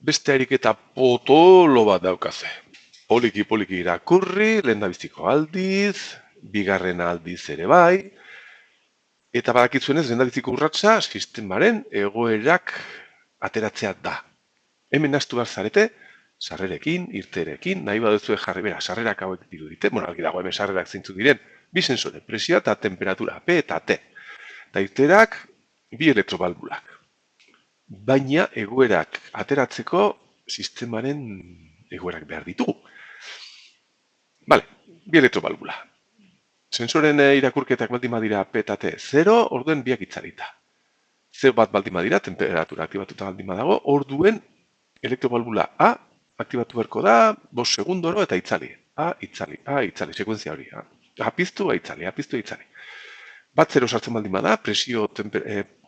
beste ariketa potolo bat daukaze. Poliki irakurri, lehendabiziko aldiz, bigarren aldiz ere bai, eta badakitzuenez lehendabiziko urratsa sistemaren egoerak ateratzea da. Hemen hastu behar zarete, sarrerekin, irterekin, nahi baduzue jarri bera, sarrerak hauek dirudite, argi dago hemen sarrerak zeintzuk diren, bi sensore, presioa eta temperatura, P eta T. Eta irterak, bi elektrobalbulak. Baina egoerak ateratzeko sistemaren egoerak behar ditugu. Bale, bi elektrobalbula. Sensoren irakurketak baldin badira P eta T 0, orduen biak itzalita. 0 bat baldin badira, temperatura aktibatuta baldin badago, orduen elektrobalbula A aktibatu berko da, 5 segundoro eta itzali. A, itzali, sekuentzia hori. A piztu, A itzali. Bat 0 sartzen baldin bada, presio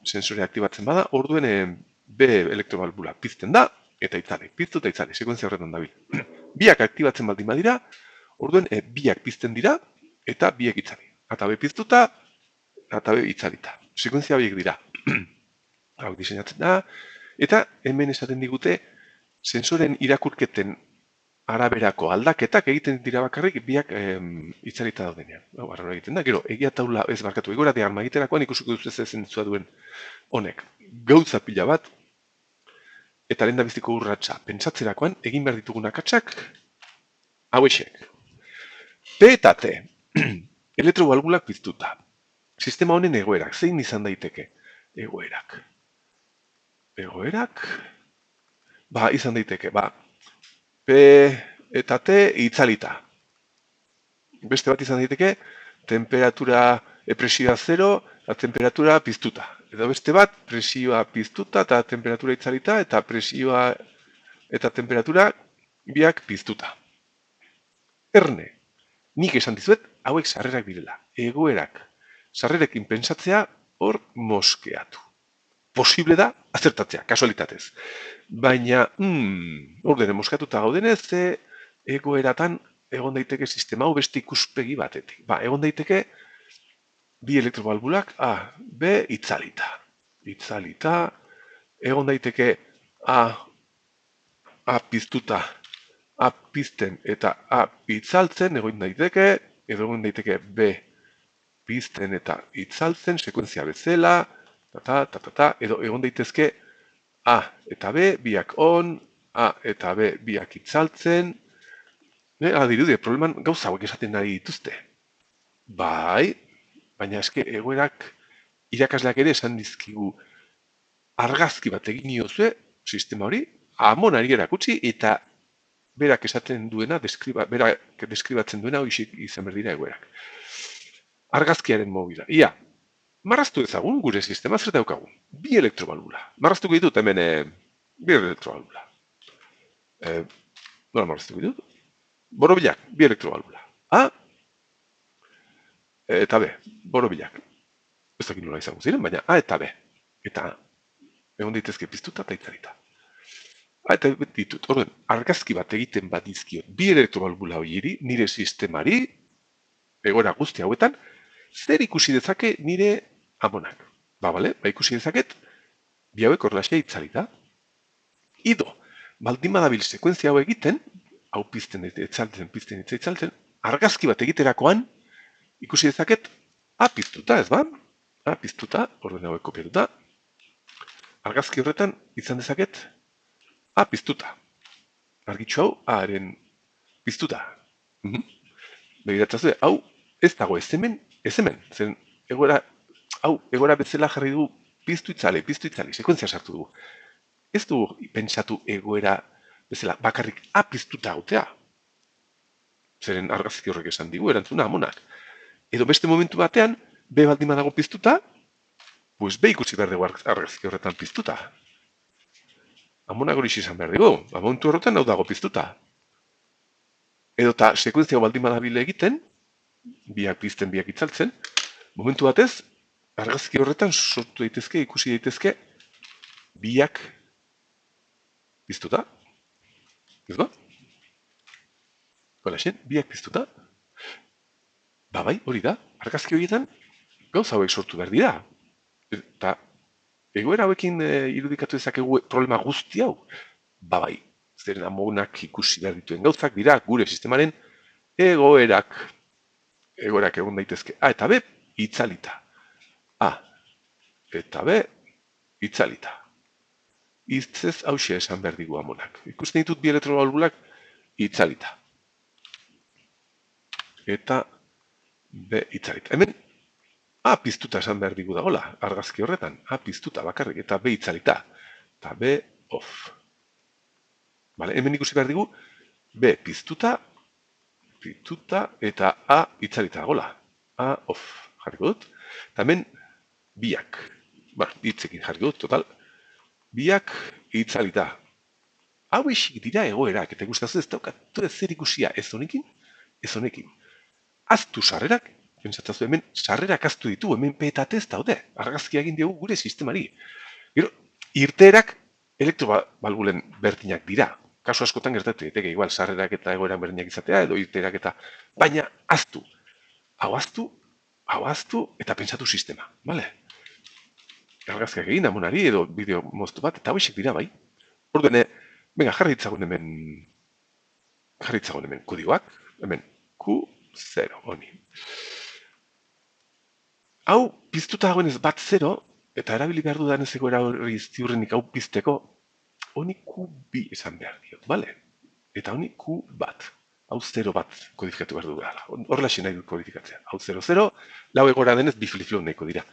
sensore aktibatzen bada, orduen B elektrobalbula pizten da, eta itzali, piztu eta itzali, sekuentzia horretan dabil. Biak aktibatzen baldin badira, orduen biak pizten dira, eta biak itzali. Eta B piztuta, eta B itzalita. Sekuentzia horiek dira. Hau diseinatzen da, eta hemen esaten digute, sensoren irakurketen araberako aldaketak egiten dira bakarrik biak itzalita daudenean. Arraro egiten da, gero, egia taula ez barkatu, egoratik arma egiterakoan ikusiko duzu ez zentzua duen honek. Gauza pila bat, eta lehendabiziko urratsa pentsatzerakoan egin behar ditugun akatsak hauexek. P eta T, elektrobalbulak piztuta. Sistema honen egoerak, zein izan daiteke? Egoerak. Izan daiteke, P eta T itzalita. Beste bat izan daiteke, temperatura presioa 0, eta temperatura piztuta. Edo beste bat, presioa piztuta eta temperatura itzalita, eta presioa eta temperatura biak piztuta. Erne, nik esan dizuet, hauek sarrerak direla. Egoerak, sarrerekin pentsatzea hor moskeatu. Posible da, azertatzea, kasualitatez. Baina, ordene moskatuta gaudenez, egoeratan egon daiteke sistema hau beste ikuspegi batetik. Egon daiteke bi elektrobalbulak A, B itzalita. Egon daiteke A piztuta, A pizten eta A itzaltzen, egon daiteke B pizten eta itzaltzen, sekuentzia bezala, edo egon daitezke A eta B biak on, A eta B biak itzaltzen. Dirudi, probleman gauza hauek esaten ari dituzte. Bai, baina eske egoerak irakasleak ere esan dizkigu argazki bat egin niozue sistema hori, amonari erakutsi eta berak esaten duena, berak deskribatzen duena hoixik izan berdira egoerak. Argazkiaren mobila. Ia, marraztu ezagun gure sistema zer daukagun. Bi elektrobalbula. Marraztuko ditut hemen bi elektrobalbula. Nola marraztuko ditut? Borobilak, bi elektrobalbula. A eta B, borobilak. Ez dakit nola izango ziren, baina A eta B. Eta egon daitezke piztuta eta itzalita. A eta B ditut. Orduan, argazki bat egiten bat dizkiot bi elektrobalbula horieri, nire sistemari, egoera guzti hauetan, zer ikusi dezake nire amonak. Ikusi dezaket, bi hauek horrelaxea itzalita. Ido, baldin badabil sekuentzia hau egiten, hau pizten itzaltzen, argazki bat egiterakoan, ikusi dezaket, A piztuta, ez ba? A piztuta, orden hauek kopiatuta. Argazki horretan, izan dezaket, A piztuta. Argitxu hau, Aren piztuta. Begiratzazue, hau ez dago ez hemen, zen egoera bezala jarri du piztu itzali, sekuentzia sartu du. Ez du pentsatu egoera bezala bakarrik A piztuta gautea. Zeren argazki horrek esan digu, erantzuna amonak. Edo beste momentu batean, B baldin badago piztuta, pues B ikusi behar dugu argazki horretan piztuta. Amonak hori izan behar dugu, momentu horretan hau dago piztuta. Edo eta sekuentzia baldin badabile egiten, biak pizten, biak itzaltzen, momentu batez, argazki horretan sortu daitezke, ikusi daitezke, biak piztuta. Ez ba? Biak piztuta. Bai, hori da, argazki horietan gauza hauek sortu behar dira. Eta egoera hauekin irudikatu dezakegu problema guzti hau. Bai, zeren amonak ikusi behar dituen gauzak dira gure sistemaren egoerak. Egoerak egon daitezke. A eta B, itzalita. A eta B, itzalita. Itzez hauxe esan behar digu amonak. Ikusten ditut bi elektrobalbulak itzalita. Eta B, itzalita. Hemen A piztuta esan behar digu dagola, argazki horretan. A piztuta bakarrik eta B itzalita. Eta B off. Vale, hemen ikusi behar digu B piztuta eta A itzalita dagola. A off jarriko dut. Eta hemen biak. Bueno, hitzekin jarriko dut, total. Biak itzalita. Hau esik dira egoerak, eta ikustazu ez daukatu ez zer ikusia ez honekin, ez honekin. Aztu sarrerak, pentsatzazu hemen, sarrerak aztu ditu, hemen petatez daude, argazkia egin diogu gure sistemari. Gero, irteerak elektrobalbulen berdinak dira. Kasu askotan gertatu daiteke, igual, sarrerak eta egoerak berdinak izatea, edo irteerak eta... Baina, aztu. Hau aztu, eta pentsatu sistema, bale? Argazkiak egin, amonari, edo bideo moztu bat, eta hauexek dira, bai? Orduen, venga, jarri ditzagun hemen kodioak, hemen Q0, honi. Hau, piztuta dagoenez bat 0, eta erabili behar dudanez egoera hori ziurrenik hau pizteko, honi Q2 esan behar diot, bale? Eta honi Q1, hau 0 bat kodifikatu behar du behar. Horrela nahi dut kodifikatzea. Hau 0, 0, lau egora denez bi flip-flop nahiko dira.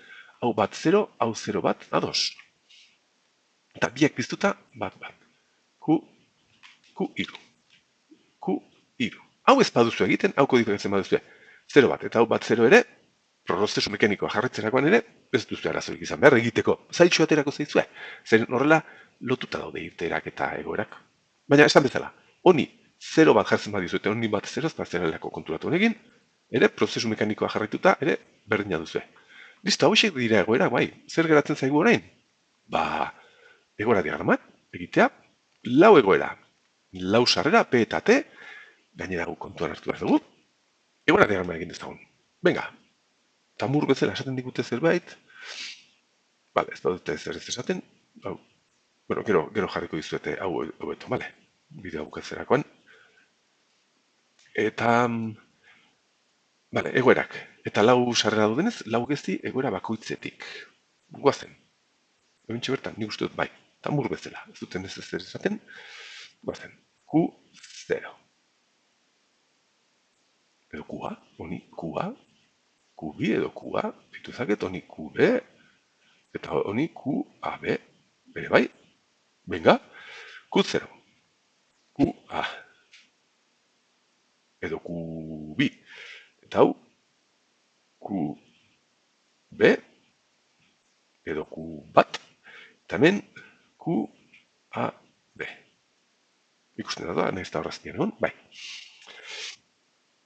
Hau bat 0, hau 0 bat, ados. Eta biak piztuta, bat. Q2. Hau ez baduzu egiten, hau kodifikatzen baduzu 0 bat, eta hau bat 0 ere, prozesu mekanikoa jarritzerakoan ere, ez duzu arazorik izan behar egiteko. Zaitxu aterako zaizue, zer horrela lotuta daude irteerak eta egoerak. Baina esan bezala, honi 0 bat jartzen badizu eta honi bat 0, ez da zerelako konturatu honekin, ere prozesu mekanikoa jarrituta ere berdina duzu. Listo, hau esek dira egoerak, bai, zer geratzen zaigu orain? Ba, egoera diagramat, egitea, lau egoera, lau sarrera, P eta T, gainera gu kontuan hartu behar dugu, egoera diagrama egin dezagun. Venga, tamur bezala esaten digute zerbait, bale, ez dute zer ez esaten, hau, bueno, gero jarriko dizuete hau eto, bale, bideo bukatzerakoan. Eta, bale, egoerak, eta lau sarrera dudenez, lau gezi egoera bakoitzetik. Guazen, ebintxe bertan, nik uste dut bai, tamur bezala, ez duten ez zer esaten, guazen, Q0. Edo Q-a, honi Q-a, Q2 edo Q-a, ditu ezaket, honi Q-B, eta honi Q-A-B, bere bai, venga, Q0, Q-A, edo Q2, eta hau, Q-B, edo Q-bat, eta hemen Q-A-B. Ikusten da, nahiz da horraztian egon, bai.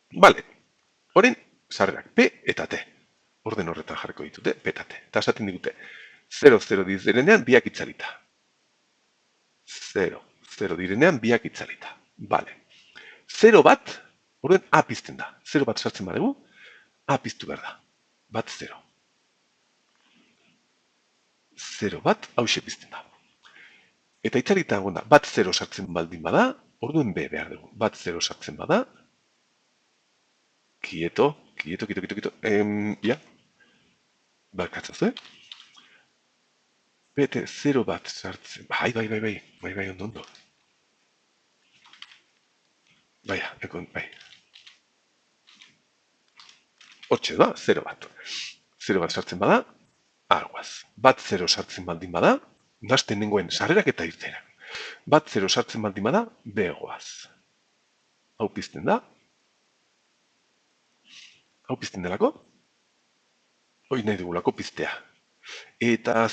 Bale, horren, sarrerak P eta T. Orden horretan jarriko ditute, P eta T. Eta esaten digute, 0-0 direnean biak itzalita. 0-0 direnean biak itzalita. Bale. 0 bat, orden A pizten da. 0 bat sartzen badegu, A piztu behar da. Bat 0. 0 bat, hause pizten da. Eta itzalita egon da, bat 0 sartzen baldin bada, orduen B behar dugu. Bat 0 sartzen bada, Kieto. Ja. Barkatzazue. Bete 0 bat sartzen. Bai, ondo. Baia, bai. Hortxe da, 0 bat. 0 bat sartzen bada, arguaz. Bat 0 sartzen baldin bada, nasten nengoen sarrerak eta irterak. Bat 0 sartzen baldin bada, begoaz. Hau pizten da. Hau pizten delako. Hoi nahi dugulako piztea. Eta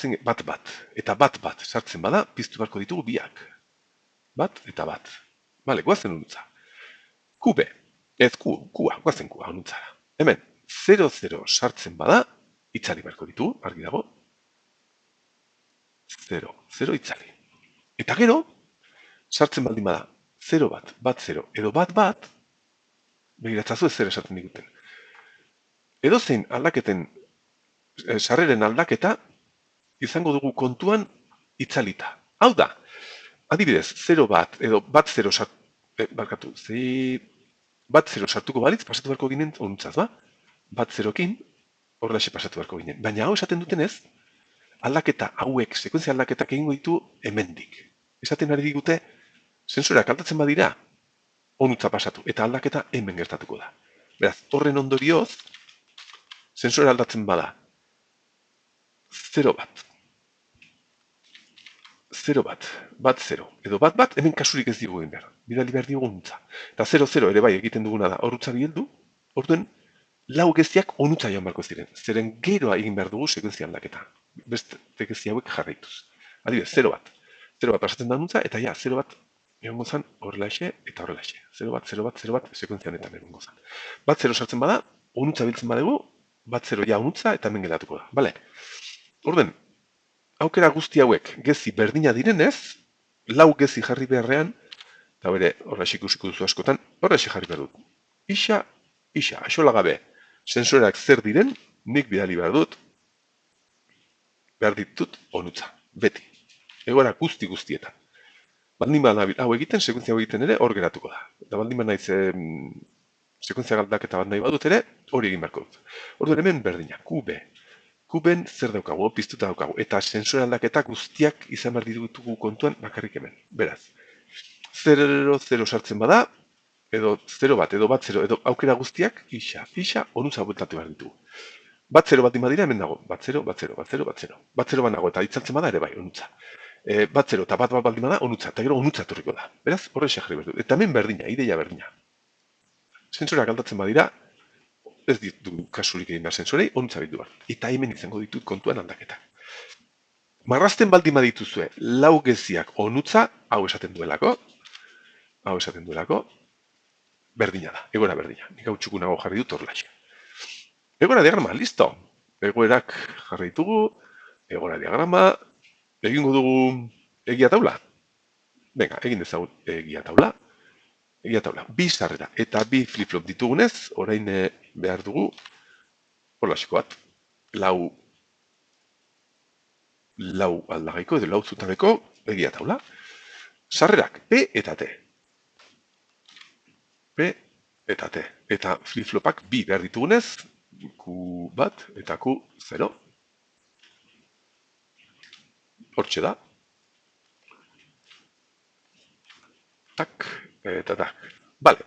bat. Eta bat sartzen bada, piztu beharko ditugu biak. Bat eta bat. Bale, guazen ununtza. QB. Ez Q-a, guazen Q-a ununtzara. Hemen, 0-0 sartzen bada, itzali beharko ditugu, argi dago. 0-0 itzali. Eta gero, sartzen baldin bada, 0 bat 0, edo bat, begiratzazu ez zer esaten diguten. Edo zein aldaketen, sarreren aldaketa, izango dugu kontuan itzalita. Hau da, Adibidez, 0 bat, edo bat 0 barkatu, bat 0 sartuko balitz, pasatu beharko ginen onuntzaz, ba? Bat 0kin, horrelaxe pasatu beharko ginen. Baina hau esaten dutenez, aldaketa hauek, sekuentzia aldaketak egingo ditu hemendik. Esaten ari digute, sensoreak aldatzen badira, onuntza pasatu, eta aldaketa hemen gertatuko da. Beraz, horren ondorioz, sensore aldatzen bada, 0 bat, 0 bat, bat 0, edo bat bat, hemen kasurik ez digu egin behar. Bidali behar digu onuntza. Eta 0-0 ere bai egiten duguna da, horutza biheldu, orduen, lau geziak onutza joan barko ziren. Zeren geroa egin behar dugu sekuentzia aldaketa. Beste gezi hauek jarraituz. Adibidez, 0 bat. 0 bat pasatzen da onuntza, eta ja, 0 bat egongo zan horrelaxe eta horrelaxe. 0 bat, 0 bat, 0 bat, sekuentzia honetan egongo zan. Bat 0 sartzen bada, onutza biltzen badegu, bat 0 ja onutza eta hemen geratuko da. Bale? Orden, aukera guzti hauek gezi berdina direnez, lau gezi jarri beharrean, eta bere horrelaxe ikusiko duzu askotan, horrelaxe jarri behar dut. Ixa, axola gabe, sensoreak zer diren, nik bidali behar dut, behar ditut onutza, beti. Egoera guztietan. Baldin banabil hau egiten, sekuentzia hau egiten ere, hor geratuko da. Eta baldin banaiz sekuentzia galdaketa bat nahi badut ere, hori egin beharko dut. Orduan hemen berdina, QB. QBen zer daukagu, piztuta daukagu. Eta sensore aldaketa guztiak izan behar ditugu kontuan bakarrik hemen. Beraz, 0-0 sartzen bada, edo 0 bat, edo bat 0, edo aukera guztiak, ixa, onutza bueltatu behar ditugu. Bat 0 bat badira hemen dago, bat 0, bat 0, bat 0, bat 0. Bat 0 bat nago, eta itzaltzen bada ere bai, onutza. Bat 0 eta bat baldin bada, onutza, eta gero onutza etorriko da. Beraz, horrexe jarri behar du. Eta hemen berdina, ideia berdina. Sensoreak aldatzen badira, ez ditu kasurik egin behar sensorei, onutza bitu behar. Eta hemen izango ditut kontuan aldaketak. Marrazten baldin badituzue, lau geziak onutza, hau esaten duelako, berdina da, egoera berdina. Nik hau txukunago jarri dut horrelaxe. Egoera diagrama, listo. Egoerak jarri ditugu, egoera diagrama, egingo dugu egia taula. Venga, egin dezagun egia taula. Egia taula, bi sarrera eta bi flip-flop ditugunez, orain behar dugu, horrelaxeko bat, lau aldagaiko edo lau zutabeko egia taula. Sarrerak, P eta T. P eta T. Eta flip-flopak bi behar ditugunez, Q1 eta Q0. Hortxe da. Tak, eta tak. Bale,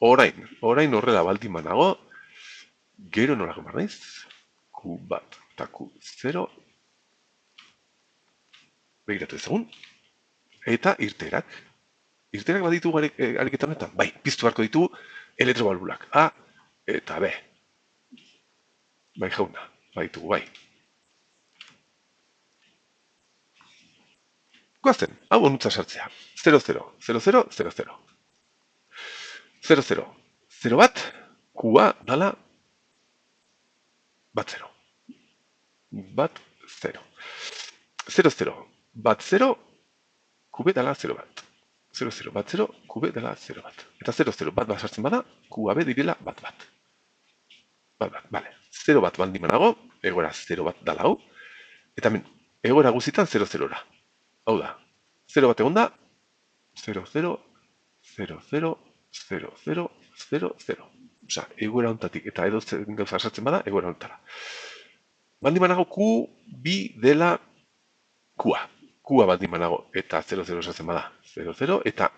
orain horrela baldin banago, gero nolako behar naiz, Q1 eta Q0, begiratu ezagun, eta irteerak. Irteerak baditugu ariketan honetan? Bai, piztu beharko ditugu elektrobalbulak, A eta B. Bai jauna, baditugu, bai. Goazen, hau onutza sartzea. 0-0, 0-0, 0-0. 0-0, 0 bat, Q-a dala bat 0. Bat 0. 0-0, bat 0, Q-b dala 0 bat. 0-0, bat 0, Q-b dala 0 bat. Eta 0-0, bat bat sartzen bada, Q-a-b direla bat bat. Bat bat, bale. 0 bat baldin banago, egoera 0 bat dala hau. Eta hemen, egoera guztietan 0-0-ra. Hau da, 0 bat egon da, 0-0, 0-0, 0-0, 0-0. Osa, egoera hontatik, eta edo gauza sartzen bada, egoera hontara. Baldin banago, Q, dela Q-a. Q-a baldin banago, eta 0-0 sartzen bada, 0-0, eta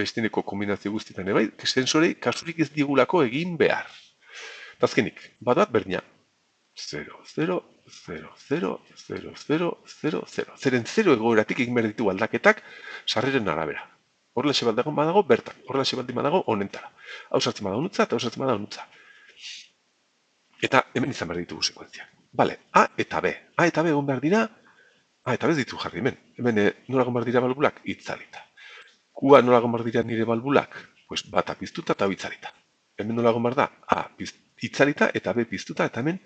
bestineko kombinazio guztietan ebai, sensorei kasurik ez digulako egin behar. Tazkenik, bat berdina, 0-0, 0-0, 0-0, 0-0. Zeren 0 egoeratik egin behar ditu aldaketak sarreren arabera. Horrelaxe badago bertan, horrelaxe baldin badago honentara. Hau sartzen bada honutza eta hau sartzen bada honutza. Eta hemen izan behar ditugu sekuentziak. Bale, A eta B. A eta B egon behar dira, A eta B ez ditu jarri hemen. Hemen nola egon behar dira balbulak? Itzalita. Q-a nola egon behar dira nire balbulak? Pues bata piztuta eta hau itzalita. Hemen nola egon behar da? A itzalita eta B piztuta eta hemen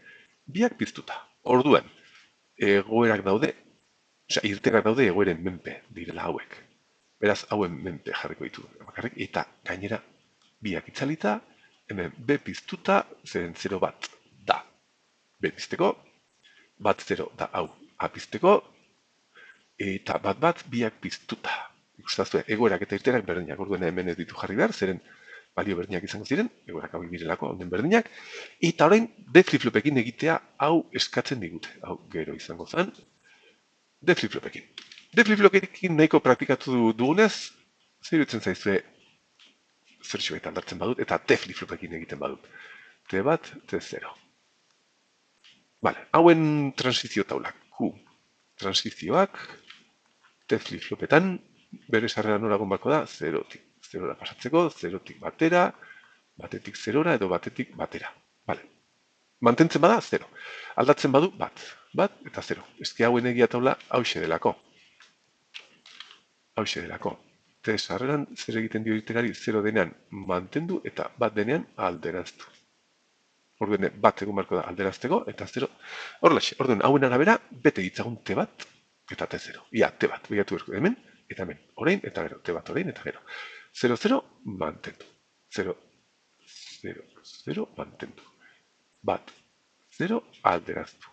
biak piztuta. Orduan, egoerak daude, osea, irteerak daude egoeren menpe direla hauek. Beraz, hauen menpe jarriko ditu bakarrik, eta gainera biak itzalita, hemen B piztuta, zeren 0 bat da B pizteko, bat 0 da hau A pizteko, eta bat biak piztuta. Ikustazue, egoerak eta irteerak berdinak, orduan hemen ez ditu jarri behar, zeren balio berdinak izango ziren, egoerak hau direlako, honen berdinak, eta orain D flip-flopekin egitea hau eskatzen digute, hau gero izango zen, D flip-flopekin. D flip-flopekin nahiko praktikatu dugunez, zer dutzen zaizue zertxo eta aldartzen badut, eta T flip-flopekin egiten badut. T bat, T0. Vale, hauen transizio taulak, Q. Transizioak, T flip-flopetan, bere sarrera noragon bako da, 0-tik. 0-ra pasatzeko, 0-tik batera, batetik 0-ra edo batetik batera. Vale. Mantentzen bada, 0. Aldatzen badu, bat eta 0. Ezki hauen egia taula hause delako. Hause delako. T sarreran zer egiten dio irtenari 0 denean mantendu eta bat denean alderaztu. Orduan bat egun barko da alderazteko eta 0. Horrelaxe, orduan hauen arabera bete ditzagun T bat eta T0. Ia, T bat, begatu berko hemen eta hemen. Orain eta gero, T bat orain eta gero. 0-0 mantendu. 0-0 mantendu. Bat, 0 alderaztu.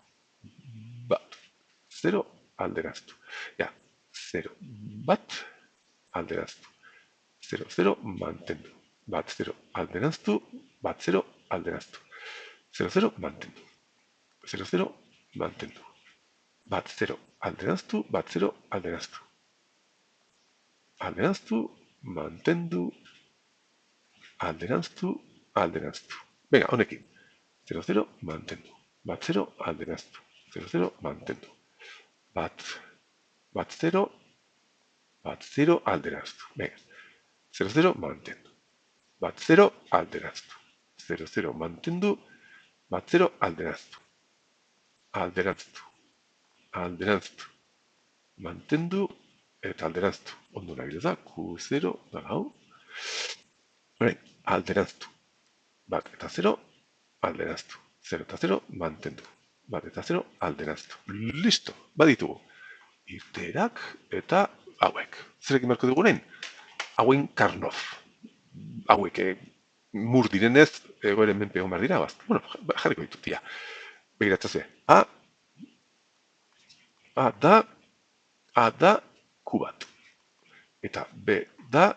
Bat, 0 alderaztu. Ja, 0 bat alderaztu. 0-0 mantendu. Bat 0 alderaztu. Bat 0 alderaztu. 0-0 mantendu. 0-0 mantendu. Bat 0 alderaztu. Bat 0 alderaztu. Alderaztu, mantendu, alderaztu, alderaztu. Venga, honekin. 0-0 mantendu. Bat 0 alderaztu. 0-0 mantendu. Bat 0, bat 0 alderaztu. Venga. 0-0 mantendu. Bat 0 alderaztu. 0-0 mantendu. Bat 0 alderaztu. Alderaztu. Alderaztu. Mantendu eta alderaztu. Ondo nabil da, Q0 da hau. Orain, alderaztu. Bat eta 0 alderaztu. 0 eta 0 mantendu. Bat eta 0 alderaztu. Listo, baditugu. Irteerak eta hauek. Zerekin berko dugunein? Hauen Karnov. Hauek mur direnez, egoeren menpe egon behar dira, bueno, jarriko ditut, ja. Begiratzazue. A da Q bat. Eta B da,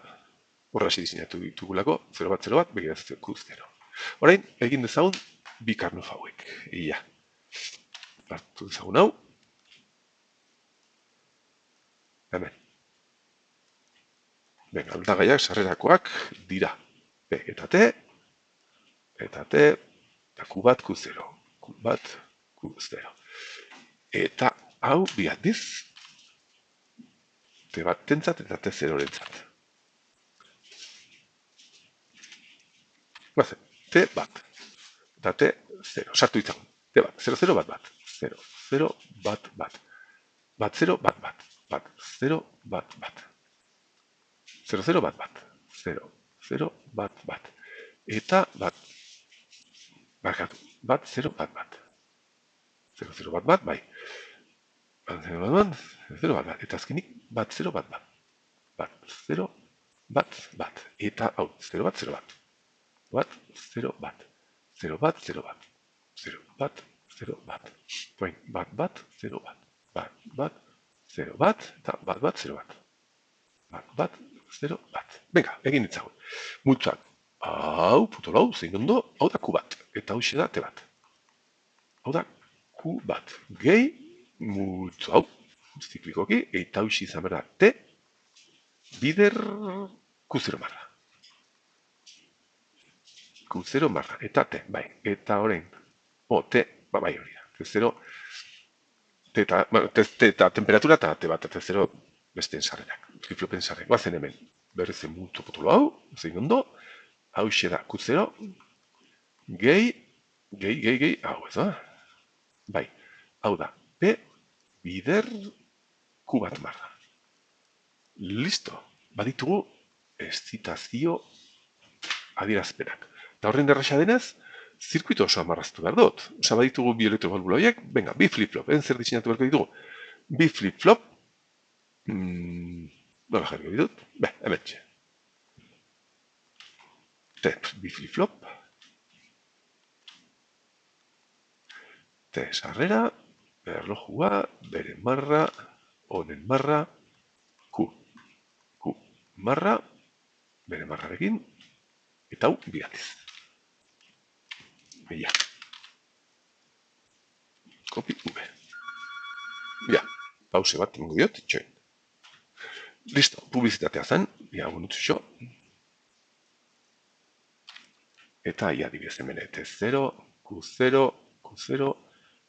horrasi diseinatu ditugulako, 0 bat, begiratzazue Q0. Orain, egin dezagun bi Karnov hauek. Ia. Hartu dezagun hau. Hemen. Venga, aldagaiak sarrerakoak dira. B eta T, eta Q bat, Q0. Q bat, Q0. Eta hau bi aldiz, T bat tentzat eta T0 rentzat. Bazen, T bat, eta T0. Sartu ditzagun. T bat, 0-0 bat. 0-0 bat. Bat 0 bat. Bat 0 bat. 0-0 bat. 0-0 bat. Eta bat. Barkatu. Bat 0 bat. 0-0 bat, bai. Bat 0 bat. Eta azkenik bat 0 bat. Bat 0 bat. Eta hau, 0 bat. Bat 0 bat. 0 bat, 0 bat. 0 bat, 0 bat. Poin, bat, 0 bat. Bat, 0 bat. Eta bat, 0 bat. Bat, 0 bat. Venga, egin ditzagun. Multzak. Hau, putolo hau, zein ondo, hau da Q bat. Eta hau da T bat. Hau da Q bat. Gehi, multzo hau. Ziklikoki, eta hau izan behar da T. Bider Q0 marra. Q0 marra. Eta T, bai. Eta orain. T, bai hori da. T0, eta temperatura eta T bat. T0 besteen sarrerak. Flip-flopen sarrerak. Bazen hemen. Berrezen multzo potolo hau. Zein ondo. Hau da Q0. Gehi. Hau ez da. Bai. Hau da. P. Bider Q bat marra. Listo. Baditugu excitazio adierazpenak. Eta horren derraxa denez, zirkuito oso amarraztu behar dut. Osa, baditugu bi elektrobalbula horiek, venga, bi flip-flop, zer diseinatu beharko ditugu. Bi flip-flop, nola jarriko ditut? Hemen txe. Bi flip-flop. T sarrera, erlojua, bere marra, honen marra, Q marra, bere marrarekin, eta hau bi aldiz. Ja. Kopi V. Ja, pause bat ingo diot, itxoin. Listo, publizitatea zen, ja, bonutxo. Eta ia dibidez hemen, T0, Q0, Q0,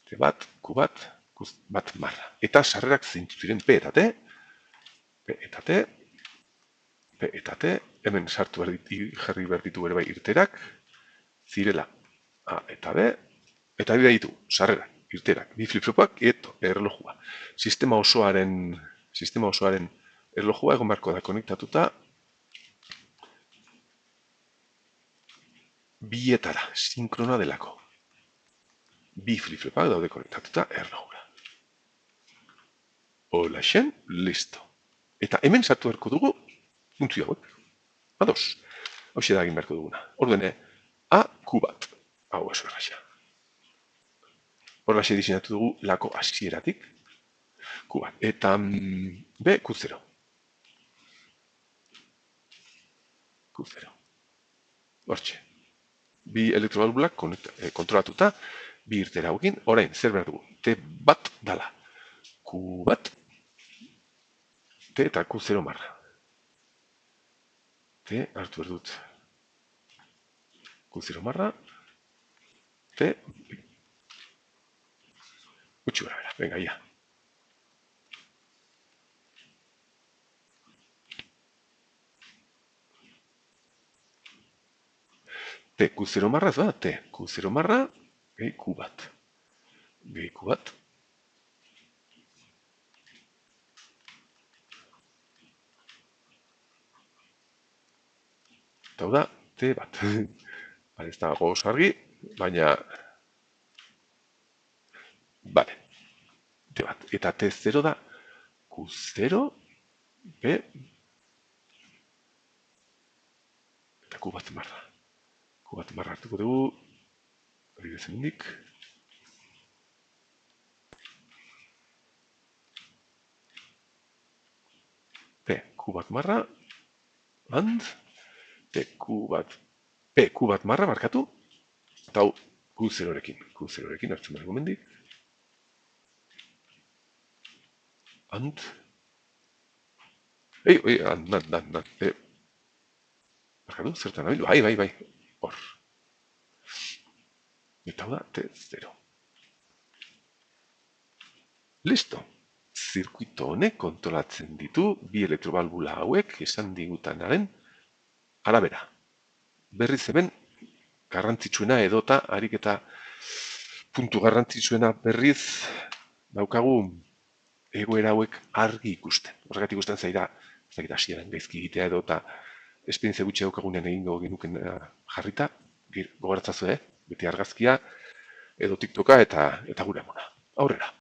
T bat, Q bat, Q bat marra. Eta sarrerak zeintu ziren P eta T, P eta T, P eta T, hemen sartu jarri behar ditu ere bai irterak, zirela A eta B, eta bide ditu, sarrerak, irterak, bi flip-flopak, eta erlojua. Sistema osoaren erlojua egon beharko da konektatuta bietara, sinkrona delako. Bi flip-flopak daude konektatuta erlojura. Hola xen, listo. Eta hemen sartu beharko dugu puntu hauek. Ados. Hau da egin beharko duguna. Ordene, A, Q bat. Hau oso erraxa. Horra diseinatu dugu lako hasieratik. Q bat. Eta B, Q0. Q0. Hortxe. Bi elektrobalbulak kontrolatuta, bi irtera hauekin. Orain, zer behar dugu? T bat dala. Q bat. T eta Q0 marra. T hartu behar dut. Q0 marra. T. Gutxi gara bera. Venga, ia. T, Q0 marra, ez da? T, Q0 marra, gehi Q bat. Gehi Q bat. Eta hau da, T bat. Ez da oso argi, baina... Bale. T bat. Eta T0 da Q0, B, eta Q bat marra. Q bat marra hartuko dugu, hori bezenindik. T, Q bat marra, and, T, Q bat, P, Q bat marra markatu, eta hau Q0-rekin. Q0-rekin hartzen behar gomendik. And, and, markatu, zertan nabil? Bai, hor. Eta hau da, T0. Listo. Zirkuito honek kontrolatzen ditu bi elektrobalbula hauek esan digutanaren arabera. Berriz hemen, garrantzitsuena edota, ariketa puntu garrantzitsuena berriz daukagu egoera hauek argi ikusten. Horregatik ikusten zaira, ez dakit hasieran gaizki egitea edota esperientzia gutxi daukagunean egingo genuken jarrita, gogoratzazue, beti argazkia edo TikToka eta gure amona. Aurrera!